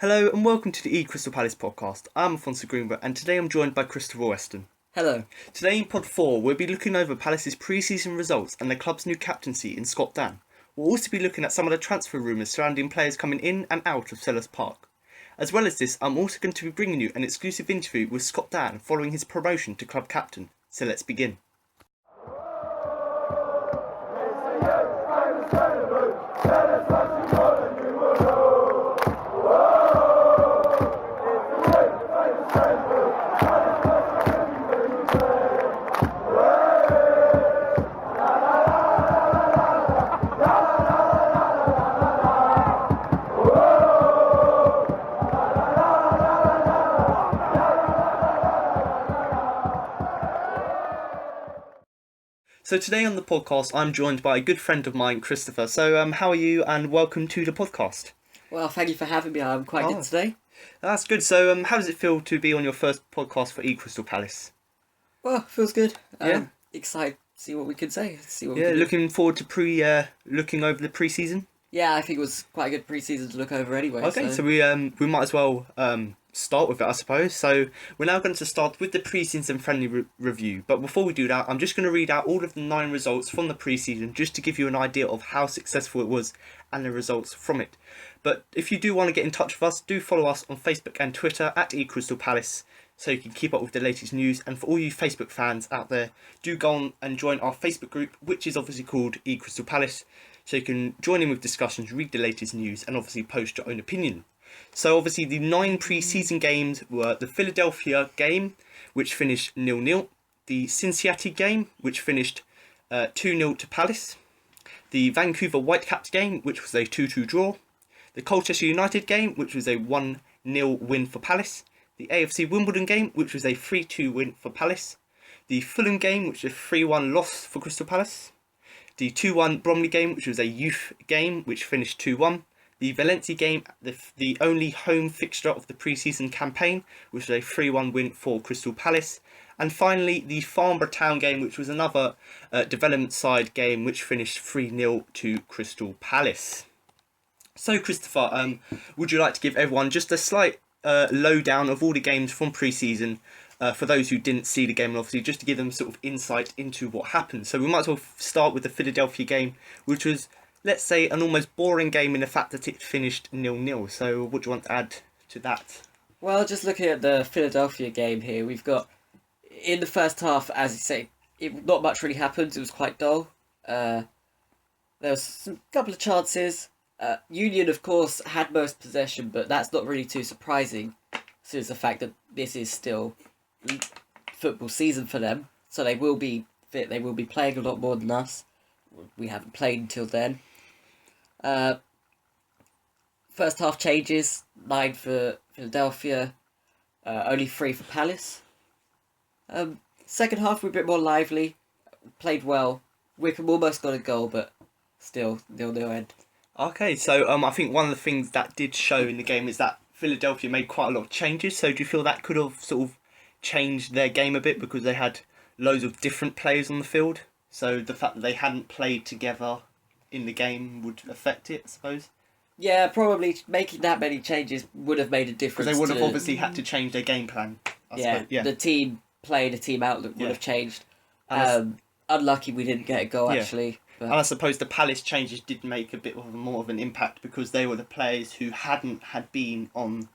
Hello and welcome to the Crystal Palace podcast. I'm Alfonso Greenbrook and today I'm joined by Christopher Weston. Hello. Today in Pod 4 we'll be looking over Palace's pre-season results and the club's new captaincy in Dann. We'll also be looking at some of the transfer rumours surrounding players coming in and out of Selhurst Park. As well as this, I'm also going to be bringing you an exclusive interview with Dann following his promotion to club captain. So let's begin. So today on the podcast, I'm joined by a good friend of mine, Christopher. So how are you and welcome to the podcast? Well, thank you for having me. I'm quite good today. That's good. So how does it feel to be on your first podcast for Crystal Palace? Well, feels good. Yeah. Excited to see what we can say. Looking forward to looking over the pre-season. Yeah, I think it was quite a good pre-season to look over anyway. Okay, so we might as well start with it, I suppose. So we're now going to start with the pre-season friendly review. But before we do that, I'm just going to read out all of the 9 results from the pre-season just to give you an idea of how successful it was and the results from it. But if you do want to get in touch with us, do follow us on Facebook and Twitter at Crystal Palace so you can keep up with the latest news. And for all you Facebook fans out there, do go on and join our Facebook group, which is obviously called Crystal Palace. So you can join in with discussions, read the latest news and obviously post your own opinion. So obviously the 9 pre-season games were the Philadelphia game, which finished 0-0. The Cincinnati game, which finished 2-0 to Palace. The Vancouver Whitecaps game, which was a 2-2 draw. The Colchester United game, which was a 1-0 win for Palace. The AFC Wimbledon game, which was a 3-2 win for Palace. The Fulham game, which was a 3-1 loss for Crystal Palace. The 2-1 Bromley game, which was a youth game, which finished 2-1. The Valencia game, the only home fixture of the pre-season campaign, which was a 3-1 win for Crystal Palace. And finally, the Farnborough Town game, which was another development side game, which finished 3-0 to Crystal Palace. So, Christopher, would you like to give everyone just a slight lowdown of all the games from pre-season for those who didn't see the game, and obviously just to give them sort of insight into what happened? So we might as well start with the Philadelphia game, which was, let's say, an almost boring game in the fact that it finished 0-0. So what do you want to add to that? Well, just looking at the Philadelphia game here, we've got, in the first half, as you say, not much really happened. It was quite dull. There was a couple of chances. Union, of course, had most possession, but that's not really too surprising, since the fact that this is still football season for them. So they will be fit. They will be playing a lot more than us. We haven't played until then. First half changes, 9 for Philadelphia, only 3 for Palace. Second half, we're a bit more lively, played well. Wickham almost got a goal, but still 0-0 end. Okay, so I think one of the things that did show in the game is that Philadelphia made quite a lot of changes. So do you feel that could have sort of changed their game a bit because they had loads of different players on the field? So the fact that they hadn't played together in the game would affect it, I suppose? Yeah, probably making that many changes would have made a difference. Because they would have obviously had to change their game plan, I suppose. Yeah, the team play, the team outlook would have changed. Unlucky we didn't get a goal, actually. But... And I suppose the Palace changes did make a bit more of an impact because they were the players who hadn't been on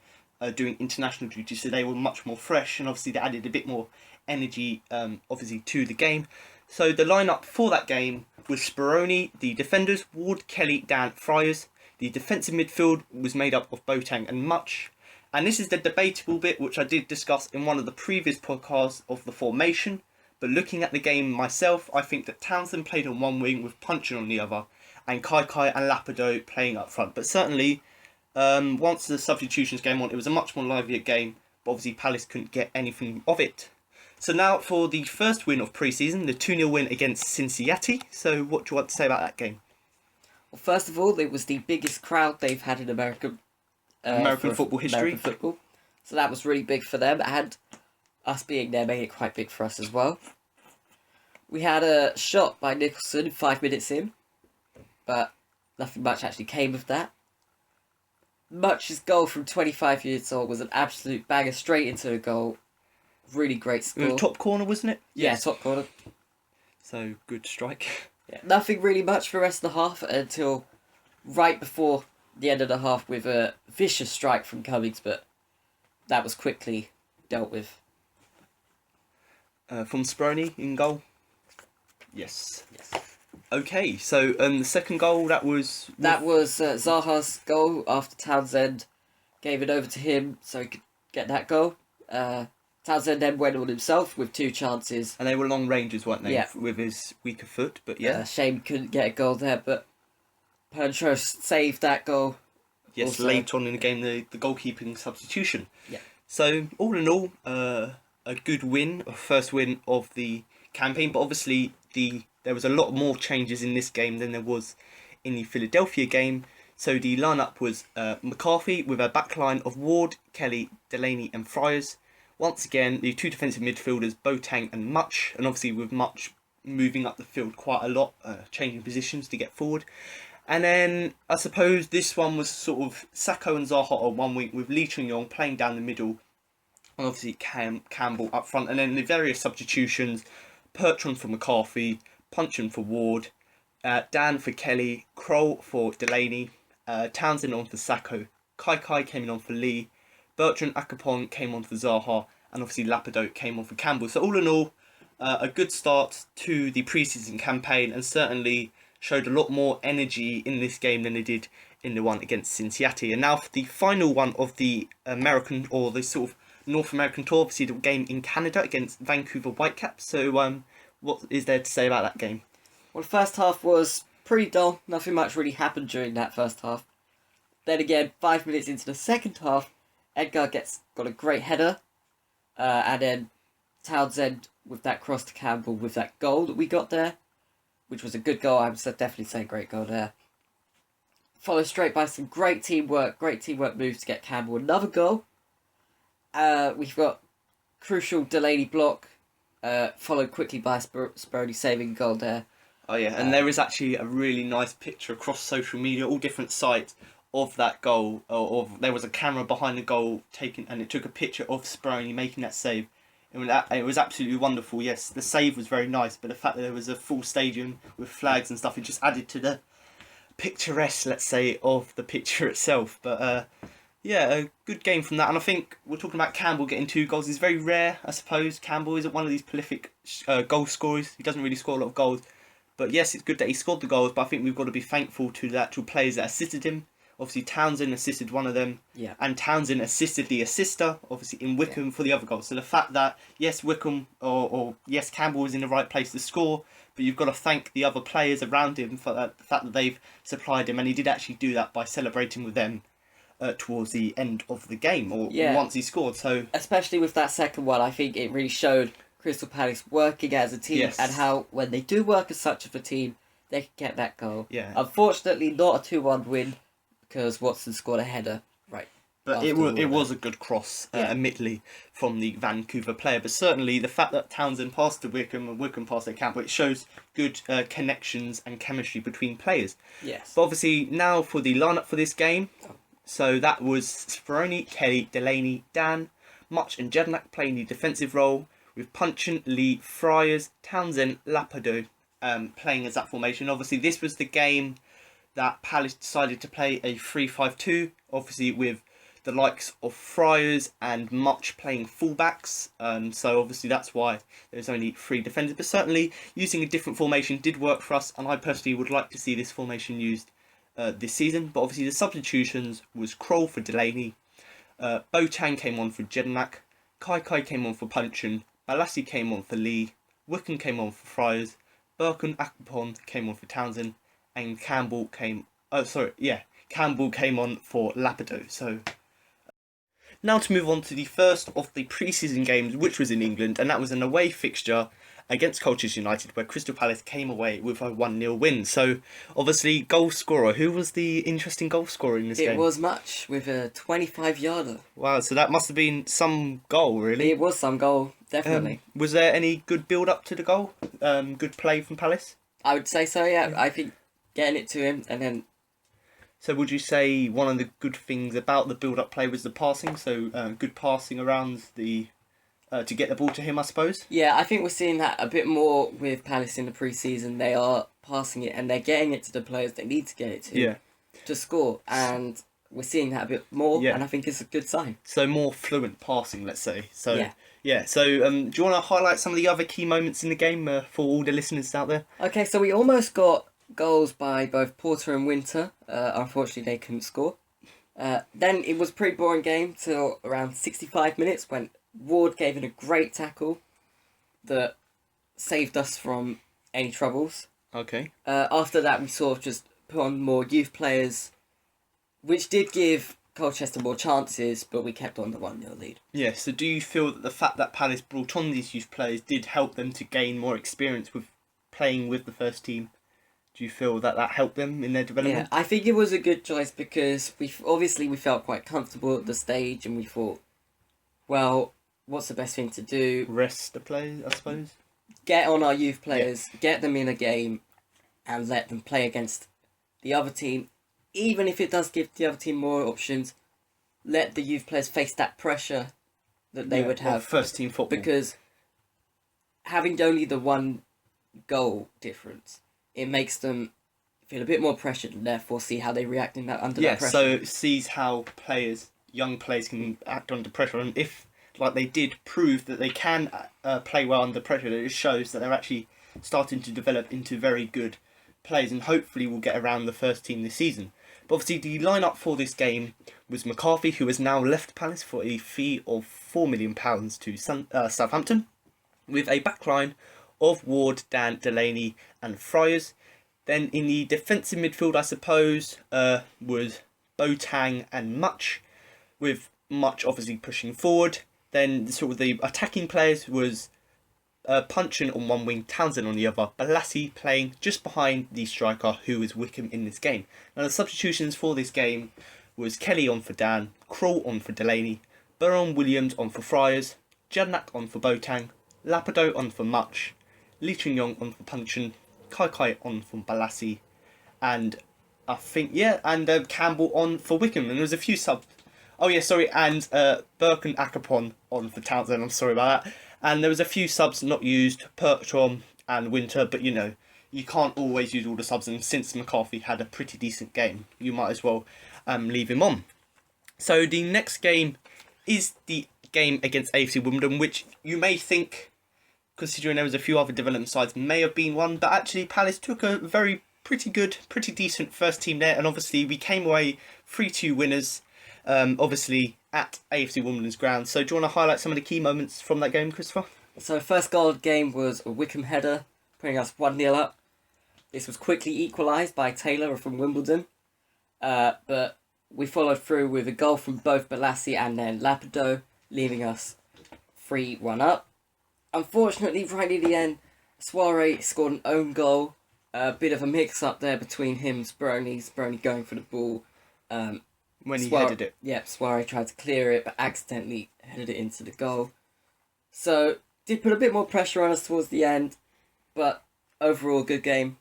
doing international duty, so they were much more fresh, and obviously they added a bit more energy, obviously, to the game. So the lineup for that game was Speroni, the defenders, Ward, Kelly, Dann, Friars. The defensive midfield was made up of Boateng and Much. And this is the debatable bit, which I did discuss in one of the previous podcasts of the formation. But looking at the game myself, I think that Townsend played on one wing with Punchin on the other, and Kai and Lapido playing up front. But certainly, once the substitutions came on, it was a much more livelier game. But obviously, Palace couldn't get anything of it. So now for the first win of pre-season, the 2-0 win against Cincinnati. So what do you want to say about that game? Well, first of all, it was the biggest crowd they've had in American football history. American football. So that was really big for them, and us being there made it quite big for us as well. We had a shot by Nicholson 5 minutes in, but nothing much actually came of that. Much's goal from 25 years old was an absolute banger straight into the goal. Really great score. Top corner, wasn't it? Yeah, top corner. So, good strike. Yeah, nothing really much for the rest of the half until right before the end of the half with a vicious strike from Cummings, but that was quickly dealt with. From Speroni in goal. Yes. Yes. Okay, so the second goal, that was Zaha's goal after Townsend gave it over to him so he could get that goal. Townsend then went on himself with 2 chances. and they were long ranges, weren't they? Yeah. With his weaker foot, but yeah. Shame couldn't get a goal there, but Perntros saved that goal. Yes, also, late on in the game, the goalkeeping substitution. Yeah. So, all in all, a good win, a first win of the campaign, but obviously there was a lot more changes in this game than there was in the Philadelphia game. So the lineup was McCarthy with a backline of Ward, Kelly, Delaney and Friars. Once again, the 2 defensive midfielders, Boateng and Much, and obviously with Much moving up the field quite a lot, changing positions to get forward. And then I suppose this one was sort of Sacco and Zaha on one wing with Lee Chung-yong playing down the middle, and obviously Campbell up front. And then the various substitutions, Pertron for McCarthy, Punchin for Ward, Dann for Kelly, Kroll for Delaney, Townsend on for Sacco, Kai came in on for Lee, Bertrand Akapon came on for Zaha, and obviously Lapido came on for Campbell. So all in all, a good start to the pre-season campaign, and certainly showed a lot more energy in this game than they did in the one against Cincinnati. And now for the final one of the American, or the sort of North American tour, obviously the game in Canada against Vancouver Whitecaps. So what is there to say about that game? Well, the first half was pretty dull. Nothing much really happened during that first half. Then again, 5 minutes into the second half, Edgar got a great header. And then Townsend with that cross to Campbell with that goal that we got there, which was a good goal. I would definitely say great goal there. Followed straight by some great teamwork moves to get Campbell another goal. We've got crucial Delaney block, followed quickly by Speroni saving goal there. Oh yeah, and there is actually a really nice picture across social media, all different sites, of that goal. There was a camera behind the goal taken, and it took a picture of Speroni making that save. It was absolutely wonderful. Yes, the save was very nice, but the fact that there was a full stadium with flags and stuff, it just added to the picturesque, let's say, of the picture itself. But yeah, a good game from that. And I think we're talking about Campbell getting 2 goals. It's very rare, I suppose. Campbell isn't one of these prolific goal scorers. He doesn't really score a lot of goals. But yes, it's good that he scored the goals, but I think we've got to be thankful to the actual players that assisted him. Obviously, Townsend assisted one of them, Yeah. and Townsend assisted the assister, obviously, in Wickham for the other goal. So the fact that, yes, Wickham, or yes, Campbell was in the right place to score, but you've got to thank the other players around him for the fact that they've supplied him, and he did actually do that by celebrating with them towards the end of the game, or once he scored. So especially with that second one, I think it really showed Crystal Palace working as a team, Yes. and how when they do work as such of a team, they can get that goal. Yeah. Unfortunately, not a 2-1 win, because Watson scored a header right. But it was a good cross, admittedly, from the Vancouver player. But certainly the fact that Townsend passed to Wickham and Wickham passed to Campbell, it shows good connections and chemistry between players. Yes. But obviously now for the lineup for this game. So that was Speroni, Kelly, Delaney, Dann, Much and Jednak playing the defensive role, with Punchin, Lee, Friars, Townsend, Lapido playing as that formation. Obviously this was the game that Palace decided to play a 3-5-2, obviously with the likes of Friars and Much playing fullbacks. So obviously that's why there's only 3 defenders. But certainly using a different formation did work for us, and I personally would like to see this formation used this season. But obviously the substitutions was Kroll for Delaney, Boateng came on for Jednak, Kai came on for Punchin, Balassi came on for Lee, Wickham came on for Friars, Berkan Akpon came on for Townsend, and Campbell came on for Lapido. So now to move on to the first of the pre-season games, which was in England, and that was an away fixture against Colchester United, where Crystal Palace came away with a 1-0 win. So obviously, goal scorer. Who was the interesting goal scorer in this game? It was Much with a 25-yarder. Wow, so that must have been some goal, really. It was some goal, definitely. Was there any good build-up to the goal? Good play from Palace? I would say so, yeah. I think getting it to him and then So would you say one of the good things about the build-up play was the passing? So good passing around the to get the ball to him, I suppose. Yeah, I think we're seeing that a bit more with Palace in the pre-season. They are passing it and they're getting it to the players they need to get it to Yeah. to score, and we're seeing that a bit more, Yeah. and I think it's a good sign. So more fluent passing, let's say. So Yeah. yeah. So do you want to highlight some of the other key moments in the game for all the listeners out there? Okay, so we almost got goals by both Porter and Winter. Unfortunately, they couldn't score. Then it was a pretty boring game till around 65 minutes when Ward gave in a great tackle that saved us from any troubles. Okay. After that, we sort of just put on more youth players, which did give Colchester more chances, but we kept on the 1-0 lead. Yeah. So do you feel that the fact that Palace brought on these youth players did help them to gain more experience with playing with the first team? Do you feel that helped them in their development? Yeah, I think it was a good choice because we felt quite comfortable at the stage, and we thought, well, what's the best thing to do? Rest the players, I suppose. Get on our youth players, get them in a game, and let them play against the other team. Even if it does give the other team more options, let the youth players face that pressure that they would have. First team football. Because having only the 1 goal difference, it makes them feel a bit more pressured and therefore see how they react under that pressure. So it sees how young players can act under pressure, and if like they did prove that they can play well under pressure, it shows that they're actually starting to develop into very good players, and hopefully will get around the first team this season. But obviously the lineup for this game was McCarthy, who has now left Palace for a fee of £4 million to Southampton, with a backline of Ward, Dann, Delaney and Friars. Then in the defensive midfield, I suppose, was Boateng and Much, with Much obviously pushing forward. Then sort of the attacking players was Punchin on one wing, Townsend on the other, Balassi playing just behind the striker who is Wickham in this game. Now the substitutions for this game was Kelly on for Dann, Kroll on for Delaney, Baron Williams on for Friars, Jadnak on for Boateng, Lapido on for Much, Lee Chun Yong on for Punchin, Kai on for Balassi, and I think, Campbell on for Wickham. And there was a few subs. Oh yeah, sorry, and Burke and Akapon on for Townsend. I'm sorry about that. And there was a few subs not used, Pertrom and Winter, but you can't always use all the subs, and since McCarthy had a pretty decent game, you might as well leave him on. So the next game is the game against AFC Wimbledon, which you may think, considering there was a few other development sides, may have been one, but actually Palace took a pretty decent first team there, and obviously we came away 3-2 winners, obviously at AFC Wimbledon's ground. So do you want to highlight some of the key moments from that game, Christopher? So first goal of the game was a Wickham header, putting us 1-0 up. This was quickly equalised by Taylor from Wimbledon, but we followed through with a goal from both Balassi and then Lapido, leaving us 3-1 up. Unfortunately, right near the end, Soiree scored an own goal. A bit of a mix-up there between him and Speroni going for the ball. When he headed it. Yep, Soiree tried to clear it, but accidentally headed it into the goal. So, did put a bit more pressure on us towards the end, but overall, good game.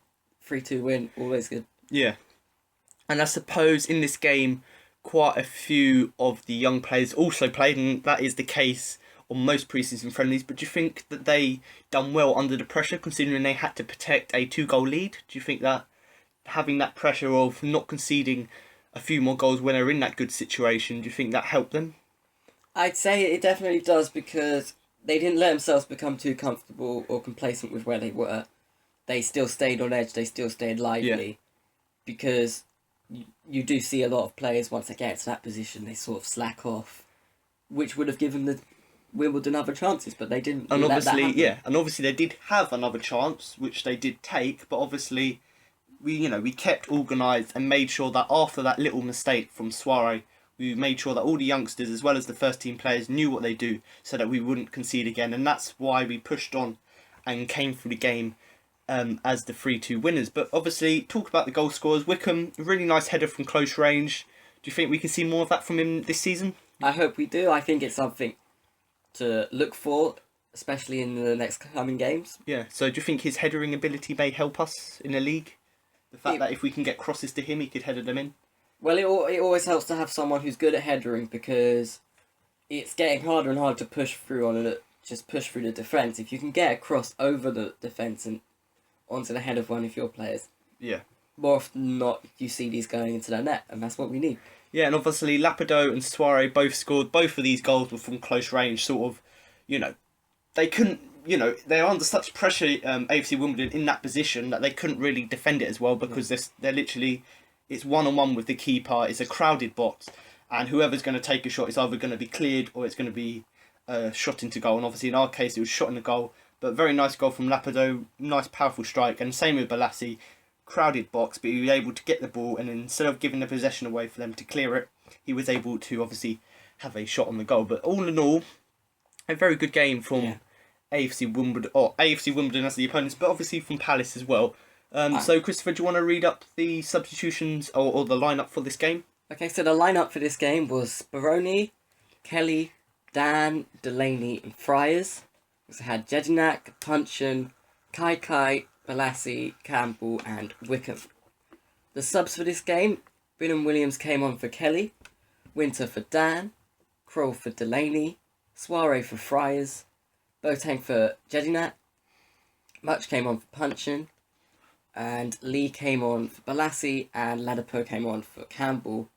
3-2 win, always good. Yeah. And I suppose in this game, quite a few of the young players also played, and that is the case on most pre-season friendlies. But do you think that they done well under the pressure, considering they had to protect a 2-goal lead? Do you think that having that pressure of not conceding a few more goals when they're in that good situation, do you think that helped them? I'd say it definitely does, because they didn't let themselves become too comfortable or complacent with where they were. They still stayed on edge, they still stayed lively, because you do see a lot of players, once they get to that position, they sort of slack off, which would have given the Wimbledon other chances, but they didn't. And obviously they did have another chance, which they did take, but obviously we kept organised and made sure that after that little mistake from Soiree, we made sure that all the youngsters as well as the first team players knew what they do, so that we wouldn't concede again, and that's why we pushed on and came through the game as the 3-2 winners. But obviously, talk about the goal scorers. Wickham, really nice header from close range. Do you think we can see more of that from him this season? I hope we do. I think it's something to look for, especially in the next coming games. Yeah, so do you think his headering ability may help us in the league? The fact that if we can get crosses to him, he could header them in? Well, it always helps to have someone who's good at headering because it's getting harder and harder to push through just push through the defence. If you can get across over the defence and onto the head of one of your players, Yeah. more often than not, you see these going into the net, and that's what we need. Yeah, and obviously Lapido and Soare both scored. Both of these goals were from close range, sort of, they couldn't, they're under such pressure, AFC Wimbledon, in that position that they couldn't really defend it as well because they're literally, it's one-on-one with the keeper, it's a crowded box, and whoever's going to take a shot is either going to be cleared or it's going to be shot into goal. And obviously in our case it was shot in the goal, but very nice goal from Lapido, nice powerful strike, and same with Balassi. Crowded box, but he was able to get the ball, and instead of giving the possession away for them to clear it, he was able to obviously have a shot on the goal. But all in all, a very good game from AFC Wimbledon, or AFC Wimbledon as the opponents, but obviously from Palace as well. So Christopher, do you want to read up the substitutions or the lineup for this game? Okay, so the lineup for this game was Speroni, Kelly, Dann, Delaney, and Friars. We had Jedinak, Puncheon, Kai, Balassi, Campbell, and Wickham. The subs for this game: Bynum Williams came on for Kelly, Winter for Dann, Kroll for Delaney, Soare for Friars, Boateng for Jedinak, Much came on for Puncheon, and Lee came on for Balassi, and Ladapo came on for Campbell.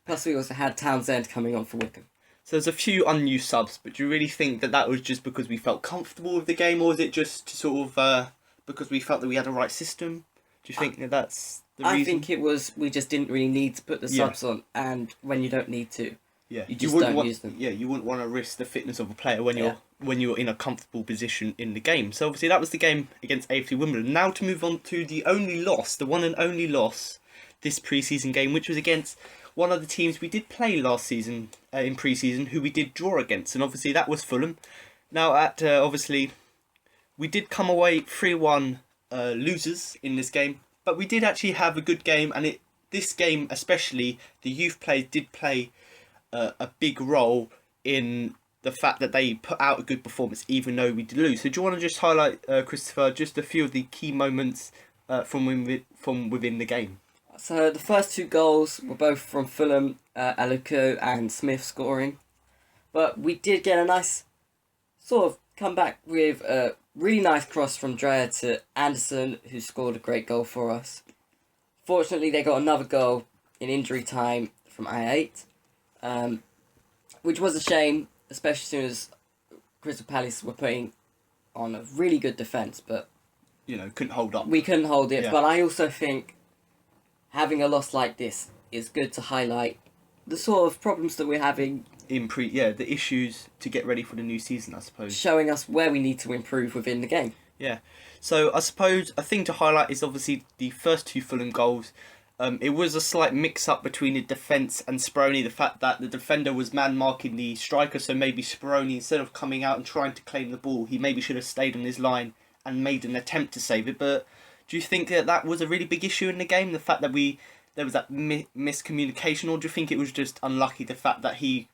Plus we also had Townsend coming on for Wickham. So there's a few unused subs, but do you really think that was just because we felt comfortable with the game, or was it just sort of because we felt that we had a right system? Do you think that's the reason? I think it was we just didn't really need to put the subs on, and when you don't need to, you just don't use them. Yeah, you wouldn't want to risk the fitness of a player when you're in a comfortable position in the game. So obviously that was the game against AFC Wimbledon. Now to move on to the one and only loss this pre-season game, which was against one of the teams we did play last season in pre-season, who we did draw against, and obviously that was Fulham. Now obviously we did come away 3-1 losers in this game, but we did actually have a good game, and this game especially, the youth players did play a big role in the fact that they put out a good performance even though we did lose. So do you want to just highlight, Christopher, just a few of the key moments from within the game? So the first two goals were both from Fulham, Aluko and Smith scoring. But we did get a nice sort of comeback with a really nice cross from Dreyer to Anderson, who scored a great goal for us. Fortunately, they got another goal in injury time from I8, which was a shame, especially as soon as Crystal Palace were putting on a really good defence, but couldn't hold up. We couldn't hold it, Yeah. But I also think having a loss like this is good to highlight the sort of problems that we're having the issues to get ready for the new season, I suppose. showing us where we need to improve within the game. Yeah. So I suppose a thing to highlight is obviously the first two Fulham goals. It was a slight mix-up between the defence and Speroni, the fact that the defender was man-marking the striker, so maybe Speroni, instead of coming out and trying to claim the ball, he maybe should have stayed on his line and made an attempt to save it. But do you think that was a really big issue in the game, the fact that there was that miscommunication, or do you think it was just unlucky, the fact that he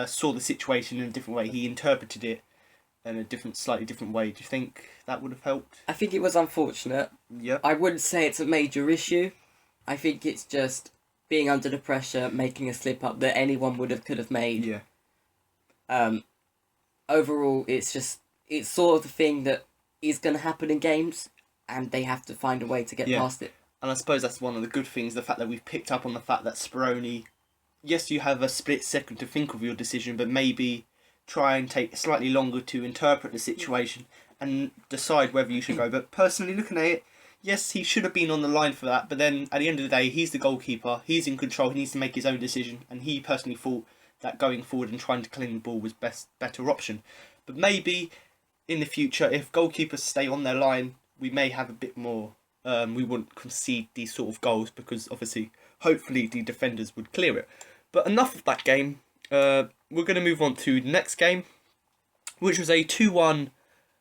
saw the situation in a different way, he interpreted it in a slightly different way? Do you think that would have helped? I think it was unfortunate. Yeah. I wouldn't say it's a major issue. I think it's just being under the pressure, making a slip up that anyone could have made. Yeah. Overall, it's sort of the thing that is going to happen in games, and they have to find a way to get past it. And I suppose that's one of the good things, the fact that we've picked up on the fact that Speroni, yes, you have a split second to think of your decision, but maybe try and take slightly longer to interpret the situation and decide whether you should go. But personally, looking at it, yes, he should have been on the line for that, but then at the end of the day, he's the goalkeeper, he's in control, he needs to make his own decision, and he personally thought that going forward and trying to clean the ball was better option. But maybe in the future, if goalkeepers stay on their line, we may have a bit more, we wouldn't concede these sort of goals, because obviously, hopefully the defenders would clear it. But enough of that game, we're going to move on to the next game, which was a 2-1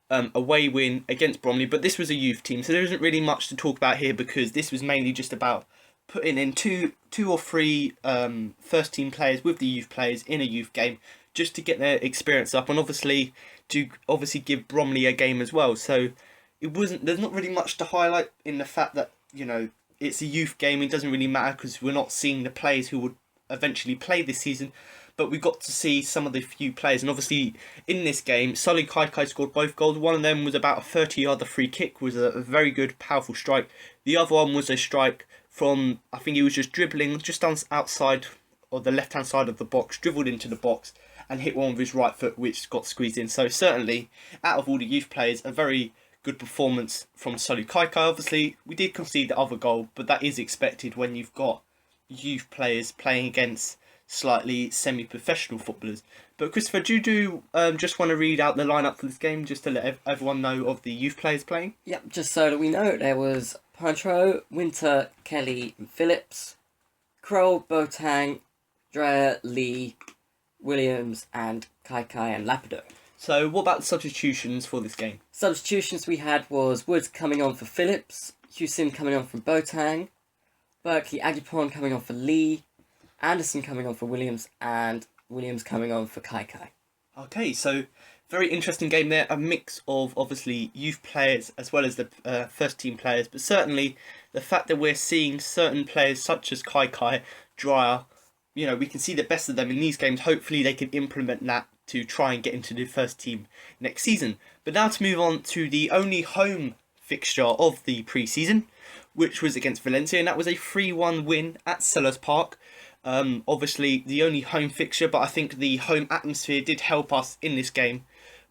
away win against Bromley, but this was a youth team, so there isn't really much to talk about here, because this was mainly just about putting in two or three first team players with the youth players in a youth game, just to get their experience up, and obviously give Bromley a game as well. So there's not really much to highlight in the fact that it's a youth game. It doesn't really matter because we're not seeing the players who would eventually play this season. But we got to see some of the few players. And obviously, in this game, Sully Kaikai scored both goals. One of them was about a 30-yarder free kick, was a very good, powerful strike. The other one was a strike from, I think he was just dribbling just outside or the left-hand side of the box, dribbled into the box and hit one with his right foot, which got squeezed in. So certainly, out of all the youth players, a very good performance from Sully Kaikai. Obviously, we did concede the other goal, but that is expected when you've got youth players playing against slightly semi-professional footballers. But Christopher, do you just want to read out the lineup for this game, just to let everyone know of the youth players playing? Yep, just so that we know, there was Pantro, Winter, Kelly, and Phillips, Kroll, Boateng, Dreyer, Lee, Williams, and Kaikai and Lapido. So what about the substitutions for this game? Substitutions we had was Woods coming on for Phillips, Hewson coming on for Boateng, Berkeley Agipon coming on for Lee, Anderson coming on for Williams, and Williams coming on for Kaikai. Okay, so very interesting game there. A mix of obviously youth players as well as the first team players, but certainly the fact that we're seeing certain players such as Kaikai, Dreyer, we can see the best of them in these games. Hopefully they can implement that to try and get into the first team next season. But now to move on to the only home fixture of the pre-season, which was against Valencia, and that was a 3-1 win at Sellers Park. Obviously the only home fixture, but I think the home atmosphere did help us in this game.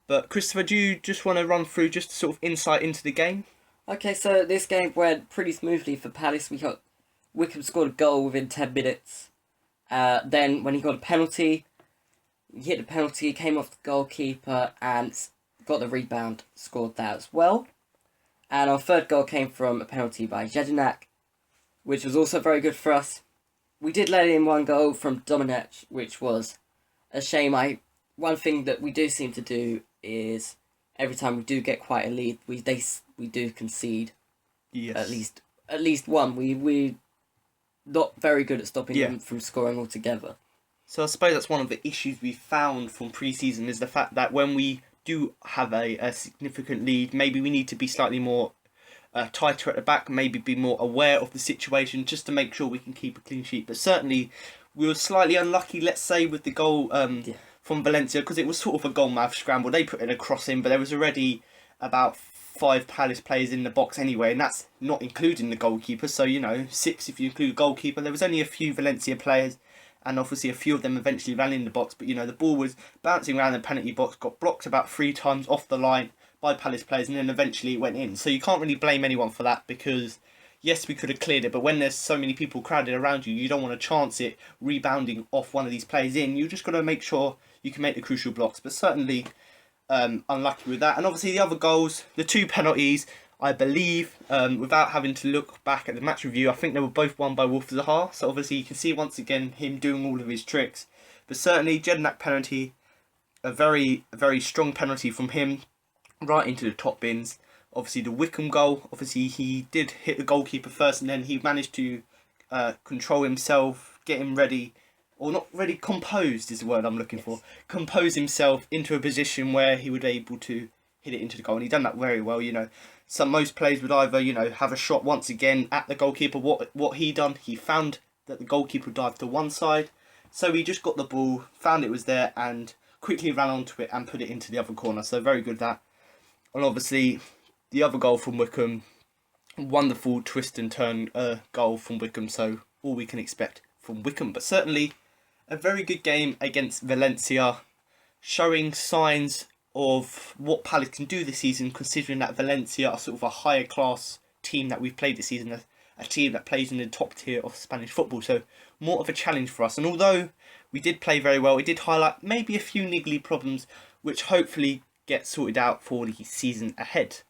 But Christopher, do you just want to run through just sort of insight into the game? Okay, so this game went pretty smoothly for Palace. Wickham scored a goal within 10 minutes. Then when he got a penalty, he hit the penalty, came off the goalkeeper and got the rebound, scored that as well. And our third goal came from a penalty by Jedinak, which was also very good for us. We did let in one goal from Domenech, which was a shame. One thing that we do seem to do is every time we do get quite a lead, we do concede. Yes. At least one. We're not very good at stopping them from scoring altogether. So I suppose that's one of the issues we found from pre-season is the fact that when we do have a significant lead, maybe we need to be slightly more tighter at the back, maybe be more aware of the situation just to make sure we can keep a clean sheet. But certainly we were slightly unlucky, let's say, with the goal from Valencia, because it was sort of a goal mouth scramble. They put in a cross in, but there was already about 5 Palace players in the box anyway, and that's not including the goalkeeper. So, 6 if you include the goalkeeper. There was only a few Valencia players, and obviously a few of them eventually ran in the box. But, the ball was bouncing around the penalty box, got blocked about 3 times off the line by Palace players, and then eventually it went in. So you can't really blame anyone for that, because yes, we could have cleared it, but when there's so many people crowded around you, you don't want to chance it rebounding off one of these players in. You just got to make sure you can make the crucial blocks. But certainly unlucky with that. And obviously the other goals, the 2 penalties, I believe, without having to look back at the match review, I think they were both won by Wolf Zaha. So obviously you can see once again him doing all of his tricks. But certainly Jedinak penalty, a very, very strong penalty from him, right into the top bins. Obviously the Wickham goal, obviously he did hit the goalkeeper first, and then he managed to control himself, get him ready, or not ready, composed is the word I'm looking for. Compose himself into a position where he would be able to hit it into the goal, and he done that very well. Most players would either have a shot once again at the goalkeeper. What he done, he found that the goalkeeper dived to one side, so he just got the ball, found it was there, and quickly ran onto it and put it into the other corner. So very good at that. And obviously the other goal from Wickham, wonderful twist and turn goal from Wickham. So all we can expect from Wickham. But certainly a very good game against Valencia, showing signs of what Palace can do this season, considering that Valencia are sort of a higher class team that we've played this season, a team that plays in the top tier of Spanish football. So more of a challenge for us. And although we did play very well, it did highlight maybe a few niggly problems, which hopefully get sorted out for the season ahead.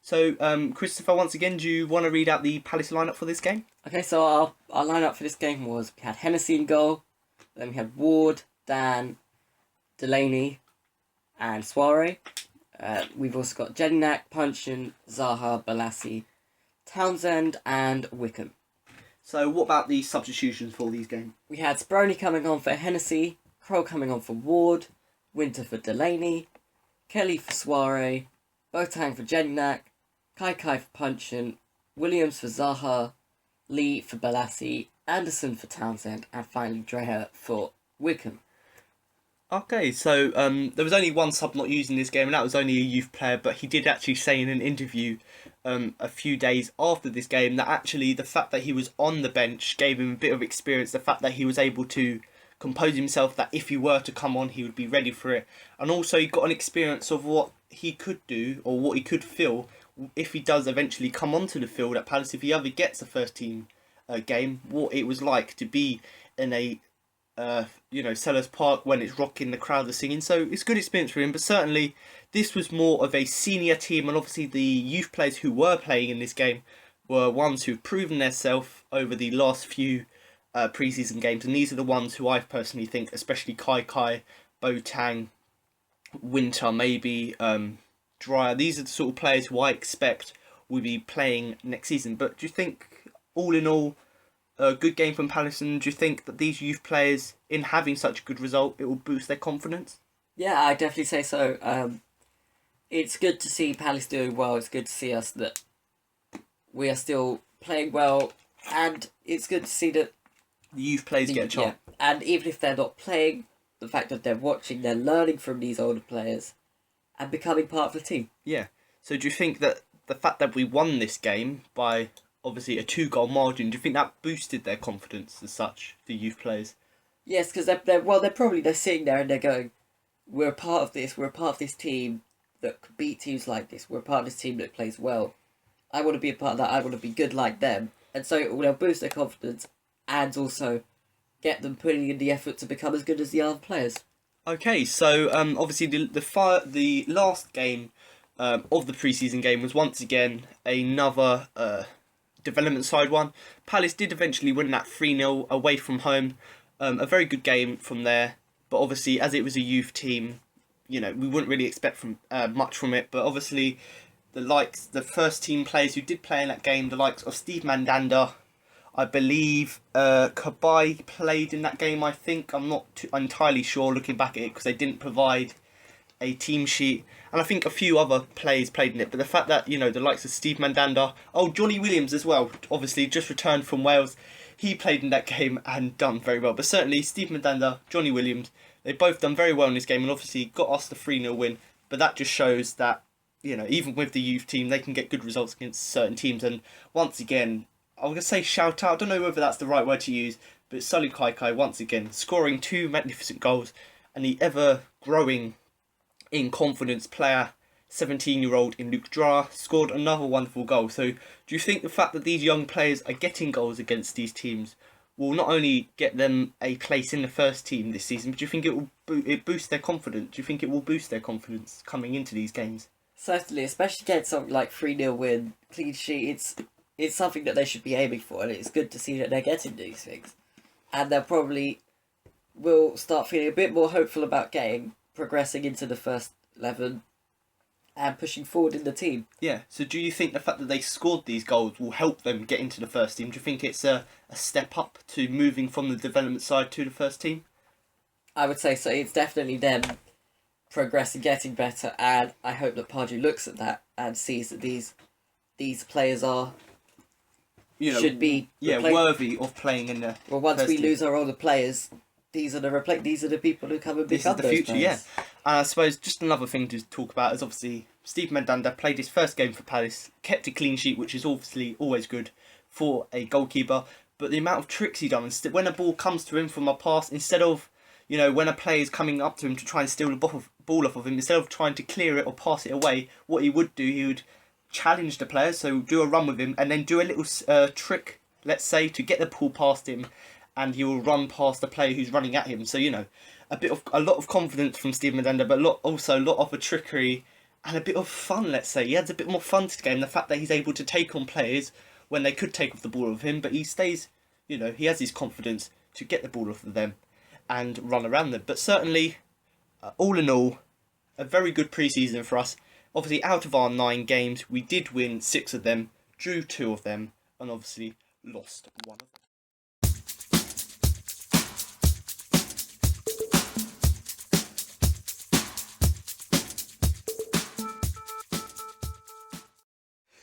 So, Christopher, once again, do you want to read out the Palace lineup for this game? Okay, so our lineup for this game was, we had Hennessy in goal, then we had Ward, Dann, Delaney, and Soiree. We've also got Jedinak, Punchin, Zaha, Balassi, Townsend, and Wickham. So, what about the substitutions for these games? We had Speroni coming on for Hennessy, Kroll coming on for Ward, Winter for Delaney, Kelly for Soiree, Boateng for Jedinak, Kaikai for Punchin, Williams for Zaha, Lee for Balassi, Anderson for Townsend, and finally Dreher for Wickham. Okay, so there was only one sub not using this game, and that was only a youth player, but he did actually say in an interview a few days after this game that actually the fact that he was on the bench gave him a bit of experience, the fact that he was able to compose himself, that if he were to come on he would be ready for it, and also he got an experience of what he could do or what he could feel if he does eventually come onto the field at Palace, if he ever gets a first team game, what it was like to be in a Sellers Park when it's rocking, the crowd are singing. So it's good experience for him, but certainly this was more of a senior team, and obviously the youth players who were playing in this game were ones who've proven themselves over the last few pre-season games, and these are the ones who I personally think, especially Kai, Boateng, Winter, maybe Dreyer, these are the sort of players who I expect will be playing next season. But do you think, all in all, a good game from Palace, and do you think that these youth players, in having such a good result, it will boost their confidence? Yeah, I definitely say so. It's good to see Palace doing well. It's good to see us that we are still playing well, and it's good to see that The youth players get a chance. Yeah, and even if they're not playing, the fact that they're watching, they're learning from these older players, and becoming part of the team. Yeah. So do you think that the fact that we won this game by obviously a 2-goal margin, do you think that boosted their confidence as such, the youth players? Yes, because they're sitting there and they're going, we're a part of this. We're a part of this team that could beat teams like this. We're a part of this team that plays well. I want to be a part of that. I want to be good like them. And so it will boost their confidence and also get them putting in the effort to become as good as the other players. Okay, so obviously the last game of the pre-season game was once again another development side one. Palace did eventually win that 3-0 away from home. A very good game from there, but obviously as it was a youth team, we wouldn't really expect much from it. But obviously the first team players who did play in that game, the likes of Steve Mandanda, I believe Kabai played in that game, I think. I'm not entirely sure looking back at it because they didn't provide a team sheet. And I think a few other players played in it. But the fact that, the likes of Steve Mandanda, Johnny Williams as well, obviously just returned from Wales. He played in that game and done very well. But certainly Steve Mandanda, Johnny Williams, they both done very well in this game and obviously got us the 3-0 win. But that just shows that, even with the youth team, they can get good results against certain teams. And once again, I'm going to say shout out, I don't know whether that's the right word to use, but Sully Kai once again scoring 2 magnificent goals, and the ever growing in confidence player, 17-year-old in Luke Dreyer, scored another wonderful goal. So do you think the fact that these young players are getting goals against these teams will not only get them a place in the first team this season, but do you think it will boost their confidence? Do you think it will boost their confidence coming into these games? Certainly, especially getting something like 3-0 win, clean sheet, it's something that they should be aiming for, and it's good to see that they're getting these things. And they'll probably will start feeling a bit more hopeful about progressing into the first 11 and pushing forward in the team. Yeah, so do you think the fact that they scored these goals will help them get into the first team? Do you think it's a step up to moving from the development side to the first team? I would say so. It's definitely them progressing, getting better, and I hope that Pardew looks at that and sees that these players are should be worthy of playing in the. Well, once we team. lose our older players, these are the people who come and become the those future. players. Yeah, and I suppose just another thing to talk about is obviously Steve Mandanda played his first game for Palace, kept a clean sheet, which is obviously always good for a goalkeeper. But the amount of tricks he done, when a ball comes to him from a pass, instead of when a player is coming up to him to try and steal the ball off of him, instead of trying to clear it or pass it away, what he would do, he would challenge the player, so do a run with him, and then do a little trick, let's say, to get the ball past him, and he will run past the player who's running at him. So a lot of confidence from Steve Mandanda, but also a lot of a trickery and a bit of fun. Let's say he adds a bit more fun to the game. The fact that he's able to take on players when they could take off the ball of him, but he stays, he has his confidence to get the ball off of them and run around them. But certainly, all in all, a very good pre-season for us. Obviously, out of our 9 games, we did win 6 of them, drew 2 of them, and obviously lost 1 of them.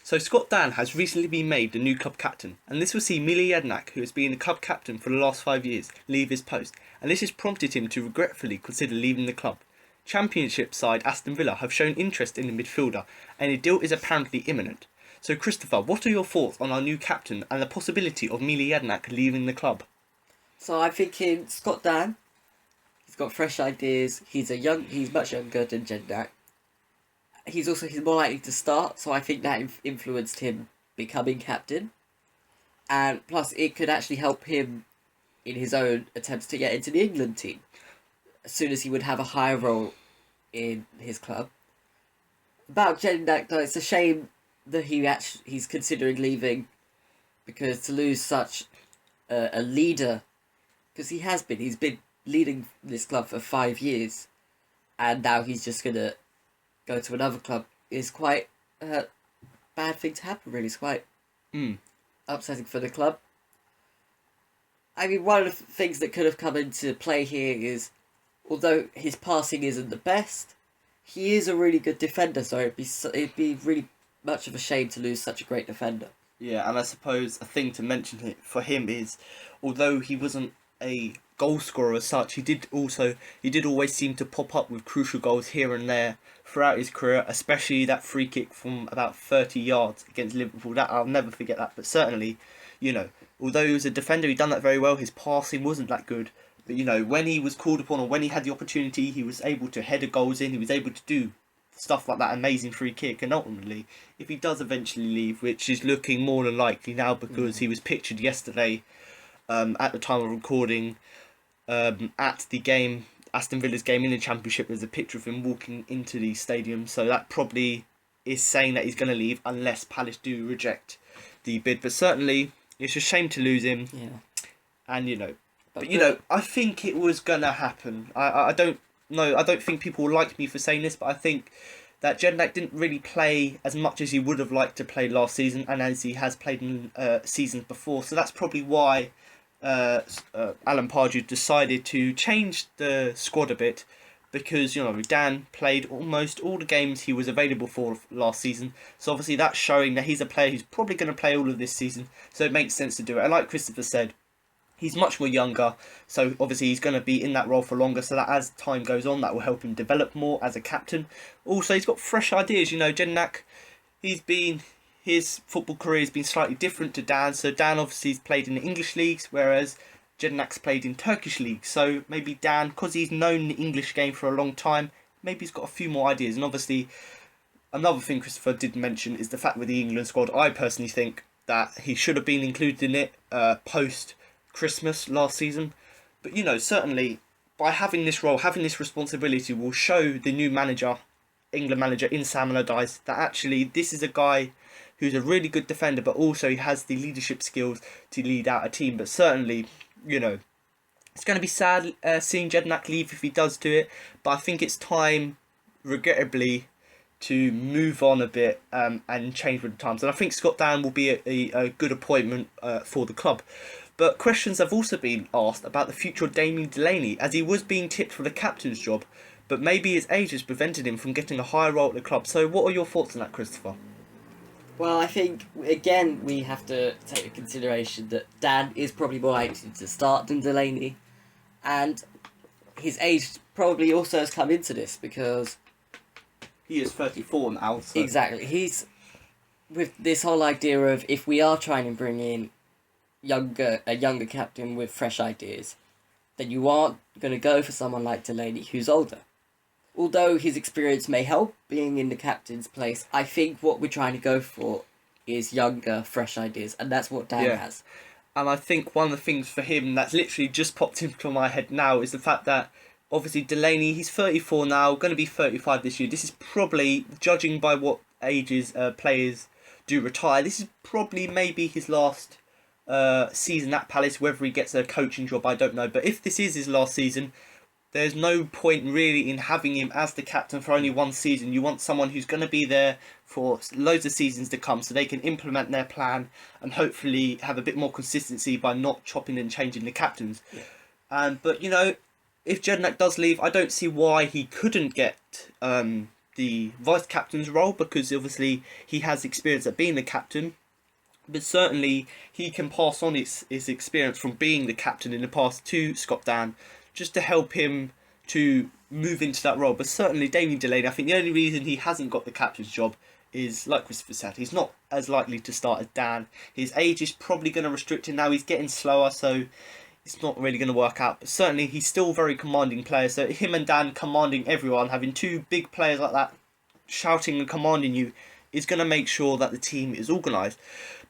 So Scott Dann has recently been made the new club captain, and this will see Mile Jedinak, who has been the club captain for the last 5 years, leave his post, and this has prompted him to regretfully consider leaving the club. Championship side Aston Villa have shown interest in the midfielder, and a deal is apparently imminent. So Christopher, what are your thoughts on our new captain and the possibility of Mile Jedinak leaving the club? So I'm thinking Scott Dann. He's got fresh ideas. He's much younger than Jedinak. He's more likely to start, so I think that influenced him becoming captain. And plus, it could actually help him in his own attempts to get into the England team, as soon as he would have a higher role in his club. About Jedinak, though, it's a shame that he's considering leaving, because to lose such a leader, because he's been leading this club for 5 years, and now he's just gonna go to another club, is quite a bad thing to happen, really. It's quite upsetting for the club. I mean, one of the things that could have come into play here is, although his passing isn't the best, he is a really good defender, so it'd be really much of a shame to lose such a great defender. Yeah, and I suppose a thing to mention for him is, although he wasn't a goal scorer as such, he did always seem to pop up with crucial goals here and there throughout his career, especially that free kick from about 30 yards against Liverpool. That I'll never forget that. But certainly, although he was a defender, he done that very well. His passing wasn't that good, but when he was called upon or when he had the opportunity, he was able to header goals in. He was able to do stuff like that amazing free kick. And ultimately, if he does eventually leave, which is looking more than likely now, because he was pictured yesterday at the time of recording at the game, Aston Villa's game in the Championship, there's a picture of him walking into the stadium, so that probably is saying that he's going to leave unless Palace do reject the bid. But certainly, it's a shame to lose him. Yeah. And I think it was going to happen. I don't know. I don't think people will like me for saying this, but I think that Jedinak didn't really play as much as he would have liked to play last season, and as he has played in seasons before. So that's probably why Alan Pardew decided to change the squad a bit, because Dan played almost all the games he was available for last season, so obviously that's showing that he's a player who's probably going to play all of this season, so it makes sense to do it. And like Christopher said, he's much more younger, so obviously he's going to be in that role for longer, so that as time goes on, that will help him develop more as a captain. Also, he's got fresh ideas. Jedinak, his football career has been slightly different to Dan. So Dan obviously has played in the English leagues, whereas Jedinak's played in Turkish leagues. So maybe Dan, because he's known the English game for a long time, maybe he's got a few more ideas. And obviously, another thing Christopher did mention is the fact with the England squad, I personally think that he should have been included in it post-Christmas last season. But, certainly by having this role, having this responsibility will show the new England manager in Sam Allardyce, that actually this is a guy who's a really good defender, but also he has the leadership skills to lead out a team. But certainly, it's going to be sad seeing Jedinak leave if he does do it. But I think it's time, regrettably, to move on a bit and change with the times. And I think Scott Dann will be a good appointment for the club. But questions have also been asked about the future of Damien Delaney, as he was being tipped for the captain's job, but maybe his age has prevented him from getting a higher role at the club. So what are your thoughts on that, Christopher? Well, I think, again, we have to take into consideration that Dan is probably more likely to start than Delaney, and his age probably also has come into this, because he is 34 now. So. Exactly. He's with this whole idea of, if we are trying to bring in a younger captain with fresh ideas, then you aren't going to go for someone like Delaney, who's older. Although his experience may help being in the captain's place, I think what we're trying to go for is younger, fresh ideas, and that's what Dan has. And I think one of the things for him that's literally just popped into my head now is the fact that obviously Delaney, he's 34 now, going to be 35 this year. This is probably, judging by what ages players do retire, this is probably maybe his last season at Palace. Whether he gets a coaching job, I don't know. But if this is his last season, there's no point really in having him as the captain for only one season. You want someone who's going to be there for loads of seasons to come, so they can implement their plan and hopefully have a bit more consistency by not chopping and changing the captains. But if Jedinak does leave, I don't see why he couldn't get the the vice captain's role, because obviously he has experience at being the captain. But certainly he can pass on his experience from being the captain in the past to Scott Dann, just to help him to move into that role. But certainly Damien Delaney, I think the only reason he hasn't got the captain's job is, like Christopher said, he's not as likely to start as Dann. His age is probably going to restrict him now. He's getting slower, so it's not really going to work out. But certainly he's still a very commanding player. So him and Dann commanding everyone, having two big players like that shouting and commanding you, is going to make sure that the team is organised.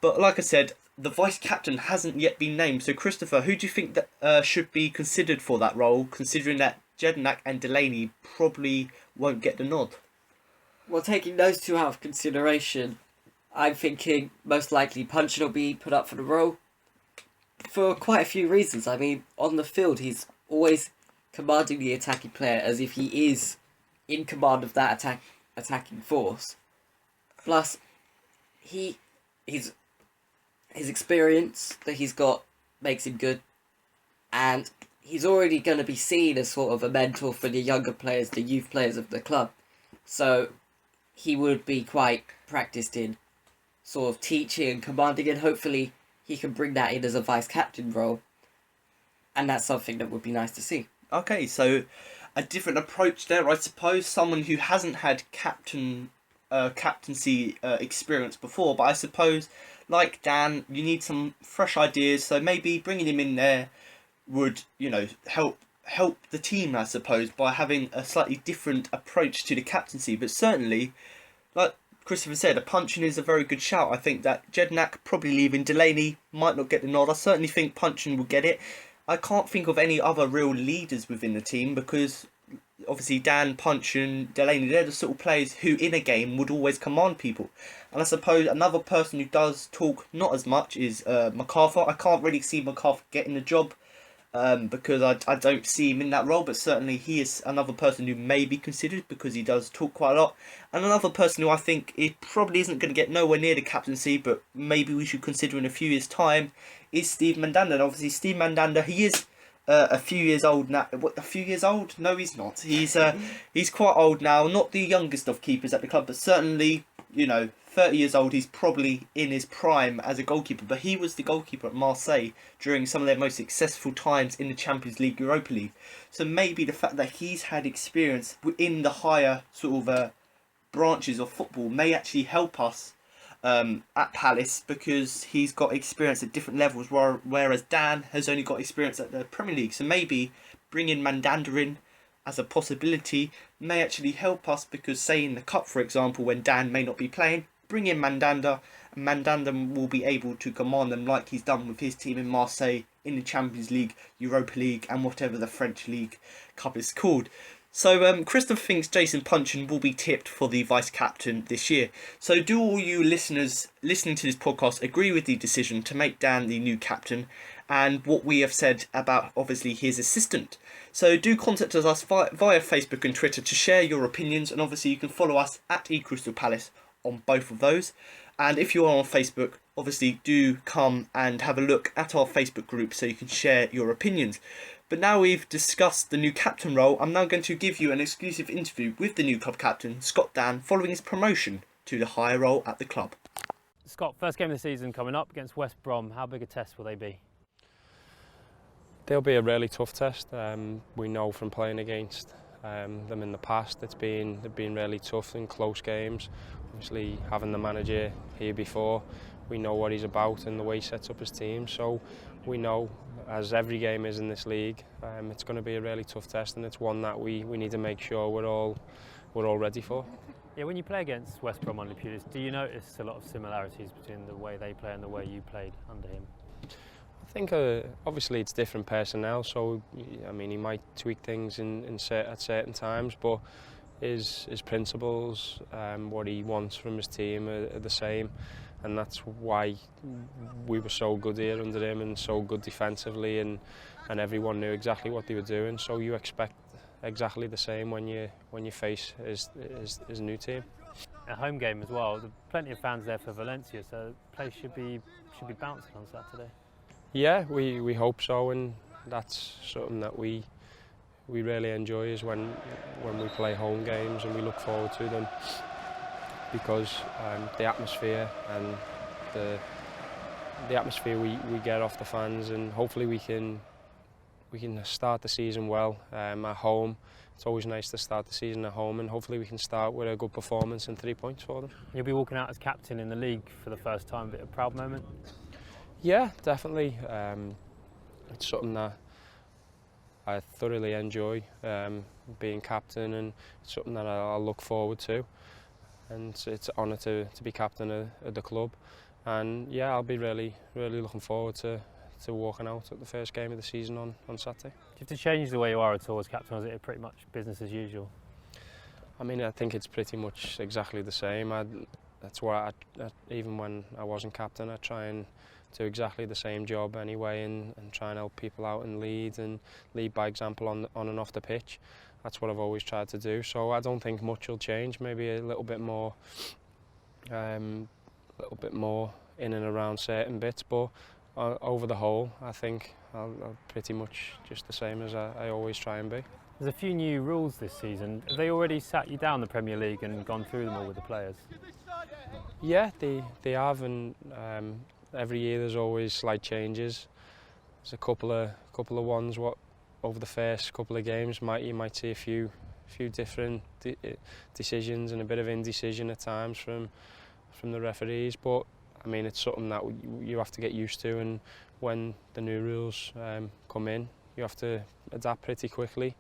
But like I said, the vice captain hasn't yet been named. So Christopher, who do you think that should be considered for that role, considering that Jedinak and Delaney probably won't get the nod? Well, taking those two out of consideration, I'm thinking most likely Punchin will be put up for the role for quite a few reasons. I mean, on the field, he's always commanding the attacking player as if he is in command of that attacking force. Plus, his experience that he's got makes him good, and he's already going to be seen as sort of a mentor for the younger players, the youth players of the club. So he would be quite practiced in sort of teaching and commanding, and hopefully he can bring that in as a vice captain role, and that's something that would be nice to see. Okay, so a different approach there, I suppose. Someone who hasn't had captaincy experience before, but I suppose, like Dann, you need some fresh ideas. So maybe bringing him in there would, help the team, I suppose, by having a slightly different approach to the captaincy. But certainly, like Christopher said, a Punchin is a very good shout. I think that Jedinak probably leaving, Delaney might not get the nod. I certainly think Punchin will get it. I can't think of any other real leaders within the team, because obviously Dann, Punchin, Delaney, they're the sort of players who in a game would always command people. And I suppose another person who does talk not as much is MacArthur. I can't really see MacArthur getting the job, because I don't see him in that role, but certainly he is another person who may be considered because he does talk quite a lot. And another person who I think it probably isn't going to get nowhere near the captaincy, but maybe we should consider in a few years' time, is Steve Mandanda. And obviously Steve Mandanda, he is a few years old now. What, a few years old? No, he's not. He's quite old now. Not the youngest of keepers at the club, but certainly, 30 years old. He's probably in his prime as a goalkeeper, but he was the goalkeeper at Marseille during some of their most successful times in the Champions League, Europa League. So maybe the fact that he's had experience in the higher sort of branches of football may actually help us at Palace, because he's got experience at different levels, whereas Dann has only got experience at the Premier League. So maybe bringing Mandanda in as a possibility may actually help us, because say in the Cup, for example, when Dann may not be playing, bring in Mandanda, and Mandanda will be able to command them like he's done with his team in Marseille in the Champions League, Europa League, and whatever the French League Cup is called. So Christopher thinks Jason Punchin will be tipped for the vice captain this year. So do all you listeners listening to this podcast agree with the decision to make Dann the new captain, and what we have said about obviously his assistant? So do contact us via Facebook and Twitter to share your opinions, and obviously you can follow us at eCrystalPalace on both of those. And if you are on Facebook, obviously do come and have a look at our Facebook group so you can share your opinions. But now we've discussed the new captain role, I'm now going to give you an exclusive interview with the new club captain, Scott Dann, following his promotion to the higher role at the club. Scott, first game of the season coming up against West Brom. How big a test will they be? They'll be a really tough test. We know from playing against them in the past, they've been really tough in close games. Obviously, having the manager here before, we know what he's about and the way he sets up his team. So we know, as every game is in this league, it's going to be a really tough test, and it's one that we need to make sure we're all ready for. Yeah, when you play against West Brom on Lipulis, do you notice a lot of similarities between the way they play and the way you played under him? I think obviously it's different personnel, so I mean he might tweak things at certain times, but his principles, what he wants from his team are the same, and that's why we were so good here under him and so good defensively, and everyone knew exactly what they were doing. So you expect exactly the same when you face his new team. A home game as well. There are plenty of fans there for Valencia, so the place should be bouncing on Saturday. Yeah, we hope so, and that's something that we we really enjoy is when we play home games, and we look forward to them because the atmosphere and the atmosphere we get off the fans, and hopefully we can start the season well at home. It's always nice to start the season at home, and hopefully we can start with a good performance and 3 points for them. You'll be walking out as captain in the league for the first time, a bit of a proud moment? Yeah, definitely. It's something that I thoroughly enjoy, being captain, and it's something that I'll look forward to. And it's an honour to be captain of the club. And yeah, I'll be really looking forward to walking out at the first game of the season on Saturday. Do you have to change the way you are at all as captain, or is it pretty much business as usual? I mean, I think it's pretty much exactly the same. That's why even when I wasn't captain, I try and do exactly the same job anyway, and try and help people out and lead by example on and off the pitch. That's what I've always tried to do. So I don't think much will change. Maybe a little bit more in and around certain bits, but over the whole, I think I'll pretty much just the same as I always try and be. There's a few new rules this season. Have they already sat you down the Premier League and gone through them all with the players? Yeah, they have, and every year there's always slight changes. There's a couple of ones what over the first couple of games you might see a few different decisions and a bit of indecision at times from the referees, but I mean it's something that you have to get used to, and when the new rules come in, you have to adapt pretty quickly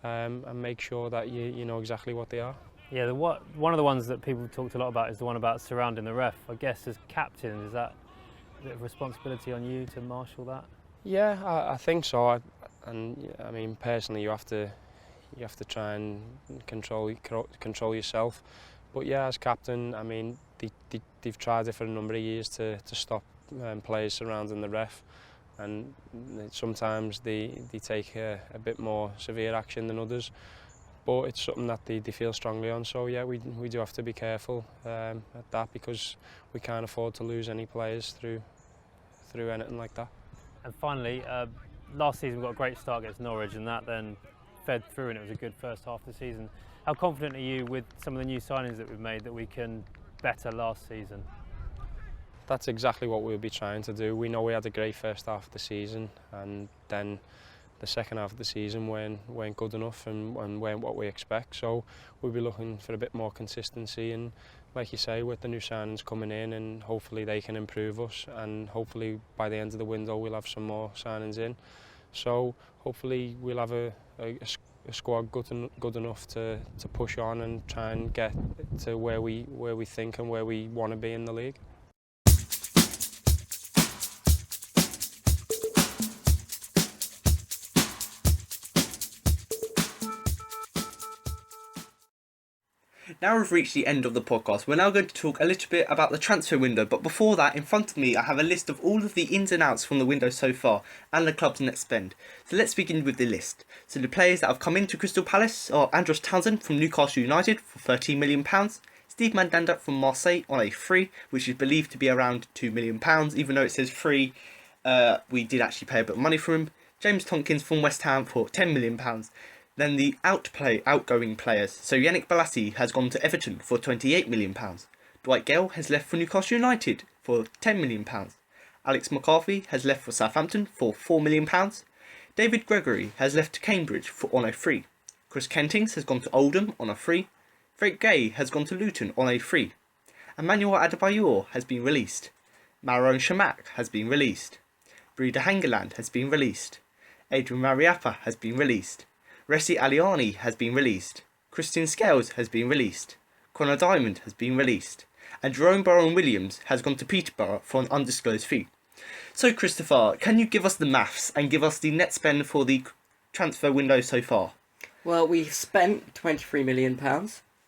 and make sure that you know exactly what they are. Yeah, one of the ones that people talked a lot about is the one about surrounding the ref. I guess as captain, is that a bit of responsibility on you to marshal that? Yeah, I think so. And I mean, personally, you have to try and control yourself. But yeah, as captain, I mean, they've tried it for a number of years to stop players surrounding the ref, and sometimes they take a bit more severe action than others. But it's something that they feel strongly on. So yeah, we do have to be careful at that, because we can't afford to lose any players through anything like that. And finally, last season we got a great start against Norwich, and that then fed through, and it was a good first half of the season. How confident are you with some of the new signings that we've made that we can better last season? That's exactly what we'll be trying to do. We know we had a great first half of the season, and then the second half of the season weren't good enough and weren't what we expect. So we'll be looking for a bit more consistency, and like you say, with the new signings coming in, and hopefully they can improve us, and hopefully by the end of the window we'll have some more signings in. So hopefully we'll have a squad good enough to push on and try and get to where we think and where we want to be in the league. Now we've reached the end of the podcast. We're now going to talk a little bit about the transfer window, but before that, in front of me I have a list of all of the ins and outs from the window so far and the club's net spend. So let's begin with the list. So the players that have come into Crystal Palace are Andros Townsend from Newcastle United for £13 million, Steve Mandanda from Marseille on a free, which is believed to be around £2 million, even though it says free. We did actually pay a bit of money for him. James Tompkins from West Ham for £10 million. Then the outgoing players. So Yannick Bolasie has gone to Everton for £28 million. Dwight Gale has left for Newcastle United for £10 million. Alex McCarthy has left for Southampton for £4 million. David Gregory has left to Cambridge on a free. Chris Kentings has gone to Oldham on a free. Frank Gay has gone to Luton on a free. Emmanuel Adebayor has been released. Marouane Chamakh has been released. Breda Hangeland has been released. Adrian Mariappa has been released. Resi Aliani has been released. Christian Scales has been released. Connor Diamond has been released. And Jerome Bowen-Williams has gone to Peterborough for an undisclosed fee. So Christopher, can you give us the maths and give us the net spend for the transfer window so far? Well, we've spent £23 million.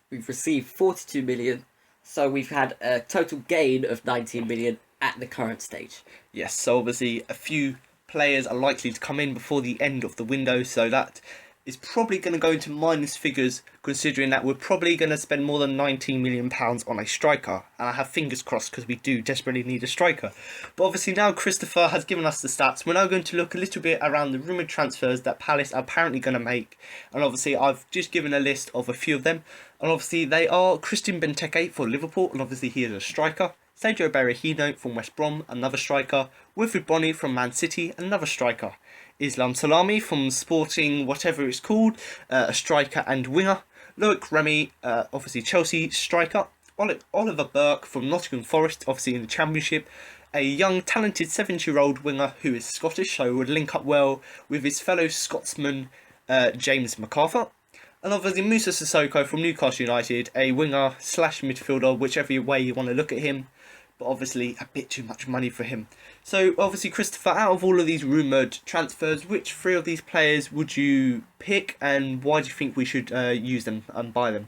We've received £42 million. So we've had a total gain of £19 million at the current stage. Yes, so obviously a few players are likely to come in before the end of the window, so that is probably going to go into minus figures, considering that we're probably going to spend more than £19 million on a striker. And I have fingers crossed because we do desperately need a striker. But obviously now Christopher has given us the stats. We're now going to look a little bit around the rumoured transfers that Palace are apparently going to make. And obviously I've just given a list of a few of them. And obviously they are Christian Benteke for Liverpool, and obviously he is a striker. Sergio Berahino from West Brom, another striker. Wilfried Bony from Man City, another striker. Islam Salami from Sporting, whatever it's called, a striker and winger. Loic Remy, obviously Chelsea striker. Oliver Burke from Nottingham Forest, obviously in the Championship. A young, talented 70-year-old winger who is Scottish, so would link up well with his fellow Scotsman, James McArthur. And obviously Moussa Sissoko from Newcastle United, a winger / midfielder, whichever way you want to look at him. But obviously a bit too much money for him. So obviously, Christopher, out of all of these rumoured transfers, which 3 of these players would you pick, and why do you think we should use them and buy them?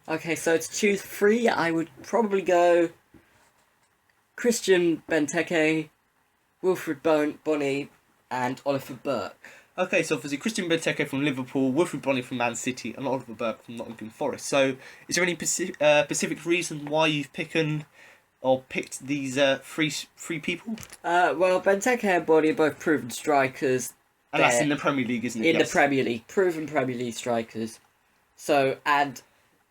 Okay, so to choose 3, I would probably go Christian Benteke, Wilfried Bony, and Oliver Burke. Okay, so obviously Christian Benteke from Liverpool, Wilfried Bony from Man City, and Oliver Burke from Nottingham Forest. So is there any specific reason why you've picked these three people? Well, Benteke and Bony are both proven strikers. And that's in the Premier League, isn't it? In the Premier League. Proven Premier League strikers. So, and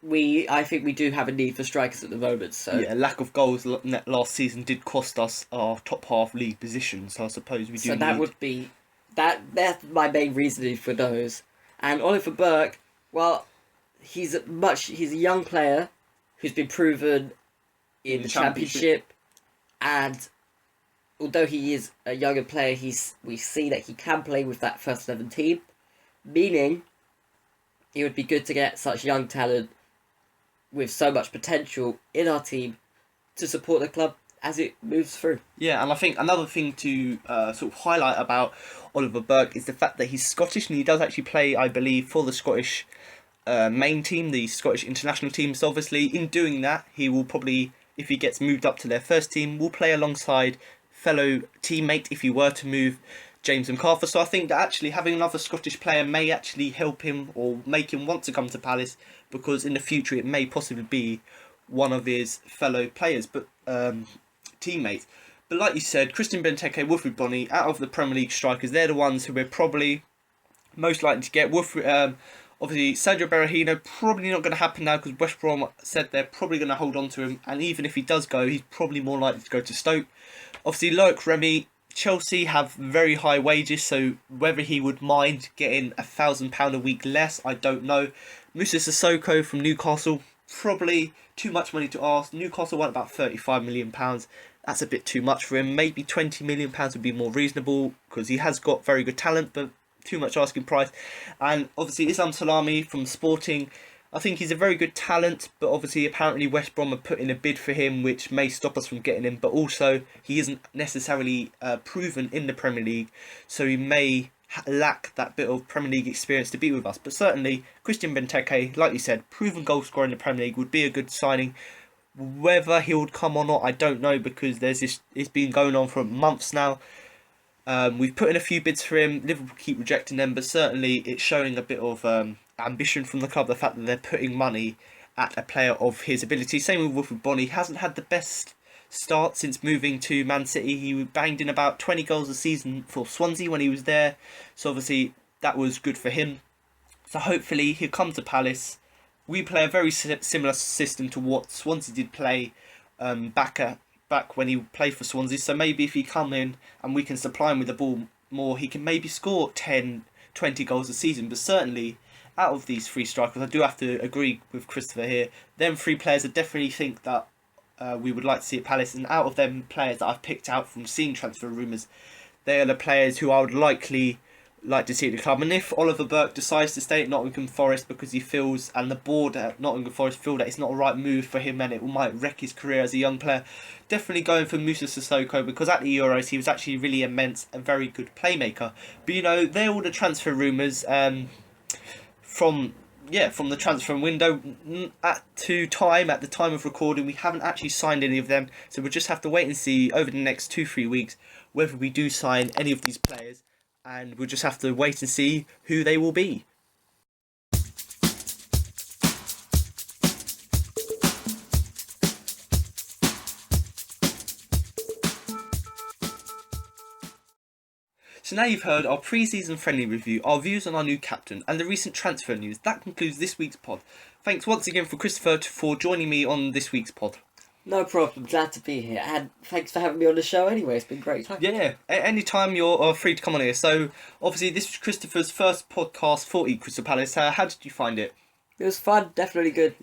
I think we do have a need for strikers at the moment. So yeah, lack of goals last season did cost us our top half league position. So I suppose we do. So that would be that's my main reasoning for those. And Oliver Burke, well, he's a young player who's been proven in the Championship, and although he is a younger player, we see that he can play with that first 11 team, meaning it would be good to get such young talent with so much potential in our team to support the club as it moves through. Yeah, and I think another thing to sort of highlight about Oliver Burke is the fact that he's Scottish, and he does actually play, I believe, for the Scottish main team, the Scottish international team. So obviously in doing that, he will probably, if he gets moved up to their first team, will play alongside fellow teammate if he were to move James McArthur. So I think that actually having another Scottish player may actually help him or make him want to come to Palace, because in the future it may possibly be one of his fellow players, but teammates. But like you said, Christian Benteke, Wilfried Bony, out of the Premier League strikers, they're the ones who we're probably most likely to get. Obviously, Sergio Berahino, probably not going to happen now because West Brom said they're probably going to hold on to him. And even if he does go, he's probably more likely to go to Stoke. Obviously, Loic Remy, Chelsea have very high wages, so whether he would mind getting £1,000 a week less, I don't know. Moussa Sissoko from Newcastle, probably too much money to ask. Newcastle want about £35 million. That's a bit too much for him. Maybe £20 million would be more reasonable because he has got very good talent, but too much asking price. And obviously Islam Salami from Sporting, I think he's a very good talent, but obviously apparently West Brom are putting a bid for him, which may stop us from getting him. But also he isn't necessarily proven in the Premier League, so he may lack that bit of Premier League experience to be with us. But certainly Christian Benteke, like you said, proven goal scorer in the Premier League, would be a good signing. Whether he would come or not, I don't know, because it's been going on for months now. We've put in a few bids for him. Liverpool keep rejecting them, but certainly it's showing a bit of ambition from the club, the fact that they're putting money at a player of his ability. Same with Wilfried Bony. He hasn't had the best start since moving to Man City. He banged in about 20 goals a season for Swansea when he was there, so obviously that was good for him. So hopefully he'll come to Palace. We play a very similar system to what Swansea did play back when he played for Swansea. So maybe if he come in and we can supply him with the ball more, he can maybe score 10, 20 goals a season. But certainly out of these 3 strikers, I do have to agree with Christopher here. Them 3 players I definitely think that we would like to see at Palace. And out of them players that I've picked out from seeing transfer rumours, they are the players who I would likely like to see at the club. And if Oliver Burke decides to stay at Nottingham Forest because he feels, and the board at Nottingham Forest feel that it's not a right move for him and it might wreck his career as a young player, definitely going for Moussa Sissoko, because at the Euros he was actually really immense, a very good playmaker. But you know, they're all the transfer rumours from the transfer window. At the time of recording, we haven't actually signed any of them, so we'll just have to wait and see over the next 2-3 weeks whether we do sign any of these players. And we'll just have to wait and see who they will be. So now you've heard our pre-season friendly review, our views on our new captain, and the recent transfer news. That concludes this week's pod. Thanks once again for Christopher for joining me on this week's pod. No problem, glad to be here, and thanks for having me on the show anyway, it's been great. Yeah, anytime you're free to come on here. So, obviously, this was Christopher's first podcast for Crystal Palace. How did you find it? It was fun, definitely good.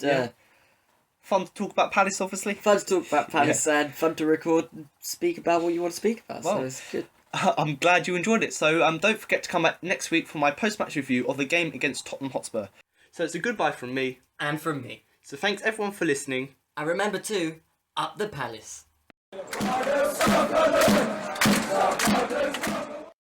Fun to talk about Palace, obviously. Fun to talk about Palace and fun to record and speak about what you want to speak about, so it's good. I'm glad you enjoyed it. So, don't forget to come back next week for my post-match review of the game against Tottenham Hotspur. So, it's a goodbye from me. And from me. So, thanks everyone for listening. And remember to, up the Palace.